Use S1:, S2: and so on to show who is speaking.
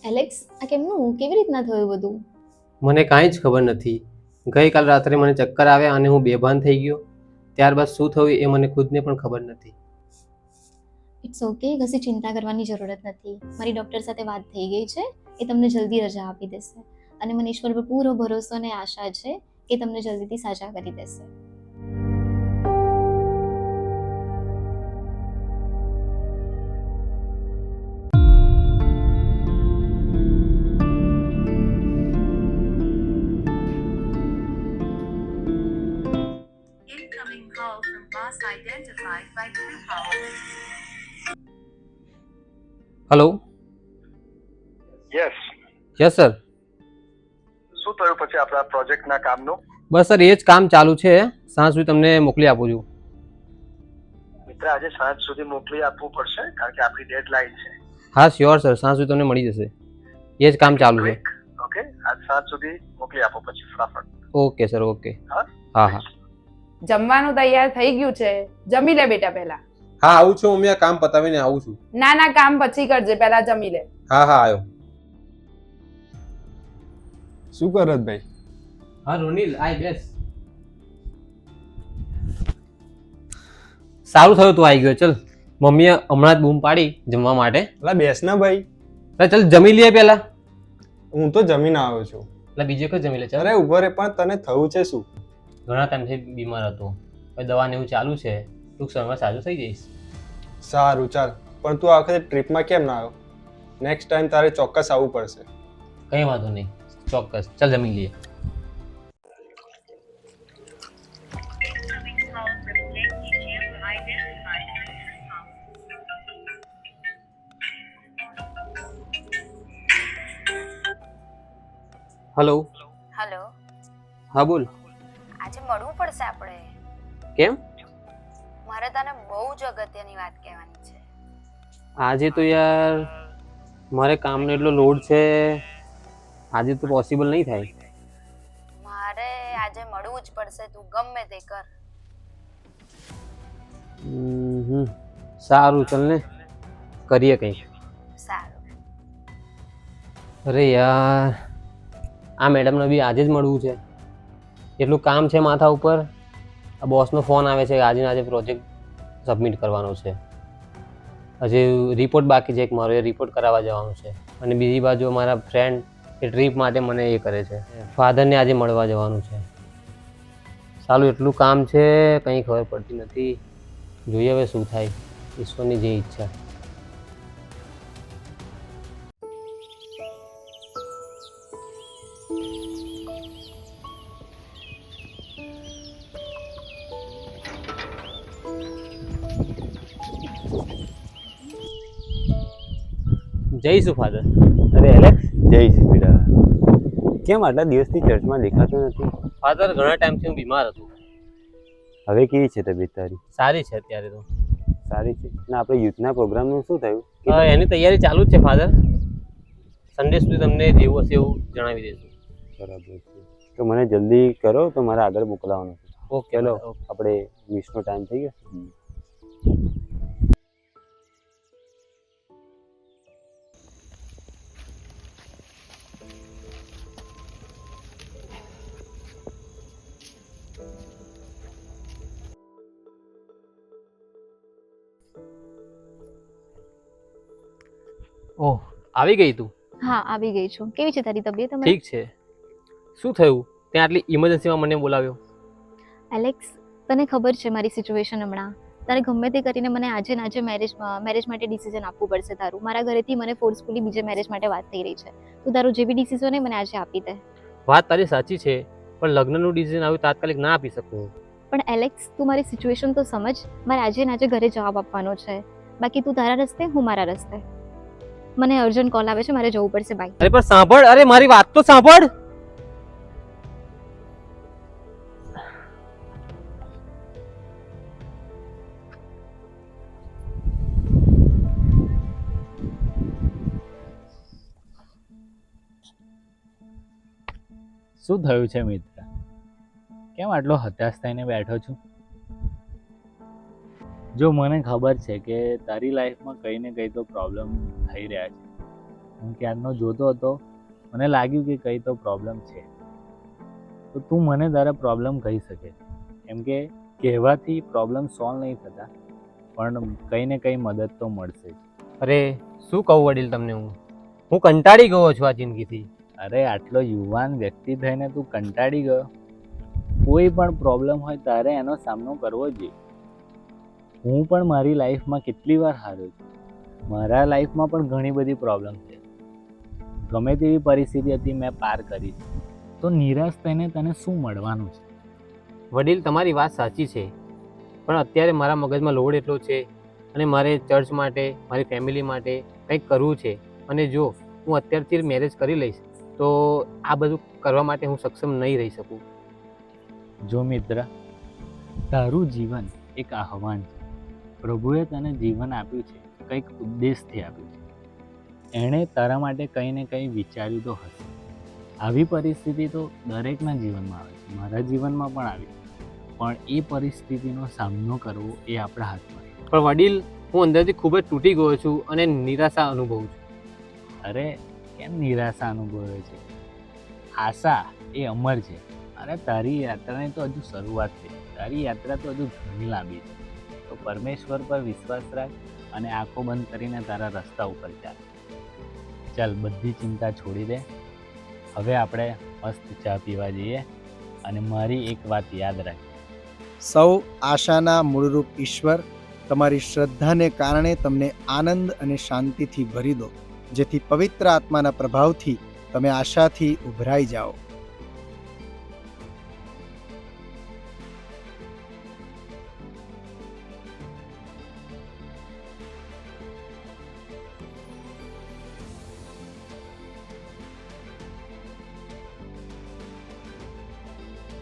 S1: Alex, આ કેમનું કેવી રીતના થયું બધું?
S2: મને કાંઈ જ ખબર નથી. ગઈકાલ રાત્રે મને ચક્કર આવ્યા અને હું બેભાન થઈ ગયો. ત્યારબાદ શું થયું એ મને ખુદને પણ ખબર નથી.
S1: ઇટ્સ ઓકે, કશી ચિંતા કરવાની જરૂરત નથી. મારી ડૉક્ટર સાથે વાત થઈ ગઈ છે, એ તમને જલ્દી રજા આપી દેશે અને મને ઈશ્વર પર પૂરો ભરોસો અને આશા છે કે તમને જલ્દીથી સાજા કરી દેશે.
S3: Incoming call from boss identified by True Power.
S2: Hello.
S4: Yes.
S2: Sir.
S4: શું થયું પછી આપણા પ્રોજેક્ટના કામનું?
S2: બસ સર, એ જ કામ ચાલુ છે. સાંજ સુધી તમને મોકલી આપું છું.
S4: મિત્ર, આજે સાંજ સુધી મોકલી આપવું પડશે કારણ કે આપણી ડેડલાઇન છે.
S2: હા શ્યોર સર, સાંજ સુધી તમને મળી જશે. એ જ કામ ચાલુ છે.
S4: ઓકે, આજ સાંજ સુધી મોકલી આપો પછી ફટાફટ.
S2: Okay sir, okay.
S4: હા
S2: હા.
S5: જમવાનું તૈયાર થઈ ગયું છે, જમી લે બેટા પહેલા.
S2: હા આવું છું મમ્મી, આ કામ પતાવીને આવું છું.
S5: ના કામ પછી કરજે, પહેલા જમી લે.
S2: હા આવ્યો.
S6: શું કરત ભાઈ?
S2: હા રોનિલ, આય બેસ. સારું થયું તું આવી ગયો. ચલ, મમ્મીએ હમણાં જ બૂમ પાડી જમવા માટે.
S6: એટલે બેસ ને ભાઈ.
S2: ચલ જમી લઈએ પેલા.
S6: હું તો જમીને આવ્યો છું.
S2: એટલે બીજું કઈ જમી લે. ચાલ.
S6: અરે ઉભો રે, પણ તને થયું છે શું?
S2: ઘણા ટાઈમથી બીમાર હતો, દવા ને એવું ચાલુ છે, ટૂંક સમયમાં સાજુ થઈ જઈશ.
S6: સારું ચાલ, પણ તું આ વખતે ટ્રીપમાં કેમ ના આવ્યો? નેક્સ્ટ ટાઈમ તારે ચોક્કસ આવવું પડશે.
S2: કંઈ વાંધો નહીં, ચોક્કસ. ચાલ જમી લઈએ.
S3: Incoming call from Jackie Chan identified by True Power.
S2: Hello.
S7: Hello,
S2: હા બોલ.
S7: આજે મળવું પડશે આપણે.
S2: કેમ?
S7: મારે તને બહુ જ અગત્યની વાત કહેવાની છે.
S2: આજે તો યાર મારે કામનો એટલો લોડ છે, આજે તો પોસિબલ નહીં થાય.
S7: મારે આજે મળવું જ પડશે, તું ગમે તે કર.
S2: સારું, ચાલ ને કરીએ કંઈક.
S7: સારું.
S2: અરે યાર, આ મેડમને બી આજે જ મળવું છે. એટલું કામ છે માથા ઉપર. આ બોસનો ફોન આવે છે, આજે પ્રોજેક્ટ સબમિટ કરવાનો છે. હજી રિપોર્ટ બાકી છે એક મારો, એ રિપોર્ટ કરાવવા જવાનું છે. અને બીજી બાજુ મારા ફ્રેન્ડ એ ટ્રીપ માટે મને એ કરે છે, ફાધરને આજે મળવા જવાનું છે. સાલું એટલું કામ છે, કંઈ ખબર પડતી નથી. જોઈએ હવે શું થાય, ઈશ્વરની જે ઈચ્છા. જઈશું ફાધર.
S8: અરે એલેક્સ, જઈશ બેટા. કેમ આટલા દિવસથી ચર્ચમાં દેખાતો નથી?
S2: ફાધર, ઘણા ટાઈમથી હું બીમાર હતો.
S8: હવે કેવી છે તબિયત તારી?
S2: સારી છે અત્યારે તો.
S8: સારી છે ને? આપણે યુથના પ્રોગ્રામનું શું થયું?
S2: એની તૈયારી ચાલુ જ છે ફાધર. સન્ડે સુધી તમને જેવું હશે એવું જણાવી દઈશું.
S8: બરાબર છે, તો મને જલ્દી કરો, તો મારે આગળ મોકલાવાનું છે.
S2: ઓકે,
S8: ચલો આપણે મિસનો ટાઈમ થઈ ગયો.
S2: ઓહ, આવી ગઈ તું?
S1: હા, આવી ગઈ છું. કેવી છે તારી તબિયત હમણાં?
S2: ઠીક છે. શું થયું? ત્યાં આટલી ઇમરજન્સીમાં મને બોલાવ્યો?
S1: એલેક્સ, તને ખબર છે મારી સિચ્યુએશન હમણાં. તારે ગમે તે કરીને મને આજે ને આજે મેરેજ માટે ડિસિઝન આપવું પડશે તારું. મારા ઘરેથી મને ફોર્સફુલી બીજે મેરેજ માટે વાત થઈ રહી છે. તું તારું જે બી ડિસિઝન હોય મને આજે આપી દે.
S2: વાત તારી સાચી છે, પણ લગ્નનું ડિસિઝન આવ્યું તાત્કાલિક ના આપી શકું.
S1: પણ એલેક્સ, તું મારી સિચ્યુએશન તો સમજ. મારે આજે ને આજે ઘરે જવાબ આપવાનો છે. બાકી તું તારા રસ્તે, હું મારા રસ્તે. મને અર્જન્ટ કોલ આવે છે, મારે જવું પડશે. બાય.
S2: અરે પણ સાંભળ, અરે મારી વાત તો સાંભળ.
S8: શું થયું છે મિત્ર? કેમ આટલો હતાશ થઈને બેઠો છું? જો મને ખબર છે કે તારી લાઈફમાં કંઈ ને કંઈ તો પ્રોબ્લેમ થઈ રહ્યા છે. હું ક્યારનો જોતો હતો, મને લાગ્યું કે કંઈ તો પ્રોબ્લેમ છે. તો તું મને તારા પ્રોબ્લેમ કહી શકે, કેમ કે કહેવાથી પ્રોબ્લેમ સોલ્વ નહીં થતા, પણ કંઈ ને કંઈ મદદ તો મળશે જ.
S2: અરે શું કહું વડીલ તમને, હું કંટાળી ગયો છું આ જિંદગીથી.
S8: અરે આટલો યુવાન વ્યક્તિ થઈને તું કંટાળી ગયો? કોઈ પણ પ્રોબ્લેમ હોય તારે એનો સામનો કરવો જોઈએ. હું પણ મારી લાઈફમાં કેટલી વાર હાર્યો છું. મારા લાઈફમાં પણ ઘણી બધી પ્રોબ્લેમ છે. ગમે તેવી પરિસ્થિતિ હતી મેં પાર કરી છે. તો નિરાશ થઈને તને શું મળવાનું છે?
S2: વડીલ તમારી વાત સાચી છે, પણ અત્યારે મારા મગજમાં લોડ એટલો છે અને મારે ચર્ચ માટે, મારી ફેમિલી માટે કંઈક કરવું છે. અને જો હું અત્યારથી મેરેજ કરી લઈશ તો આ બધું કરવા માટે હું સક્ષમ નહીં રહી શકું.
S8: જો મિત્ર, તારું જીવન એક આહ્વાન છે. પ્રભુએ તને જીવન આપ્યું છે, કંઈક ઉદ્દેશથી આપ્યું છે. એણે તારા માટે કંઈ ને કંઈ વિચાર્યું તો હશે. આવી પરિસ્થિતિ તો દરેકના જીવનમાં આવે છે, મારા જીવનમાં પણ આવી. પણ એ પરિસ્થિતિનો સામનો કરવો એ આપણા હાથમાં છે.
S2: પણ વડીલ, હું અંદરથી ખૂબ જ તૂટી ગયો છું અને નિરાશા અનુભવું છું.
S8: અરે કેમ નિરાશા અનુભવે છે? આશા એ અમર છે. અને તારી યાત્રાની તો હજુ શરૂઆત છે. તારી યાત્રા તો હજુ ઘણી લાંબી છે. તો પરમેશ્વર પર વિશ્વાસ રાખ અને આંખો બંધ કરીને તારા રસ્તા ઉપર ચાલ. બધી ચિંતા છોડી દે. હવે આપણે મસ્ત ચા પીવા જઈએ. અને મારી એક વાત યાદ રાખ,
S9: સૌ આશાના મૂળરૂપ ઈશ્વર તમારી શ્રદ્ધાને કારણે તમને આનંદ અને શાંતિથી ભરી દો, જેથી પવિત્ર આત્માના પ્રભાવથી તમે આશાથી ઉભરાઈ જાઓ.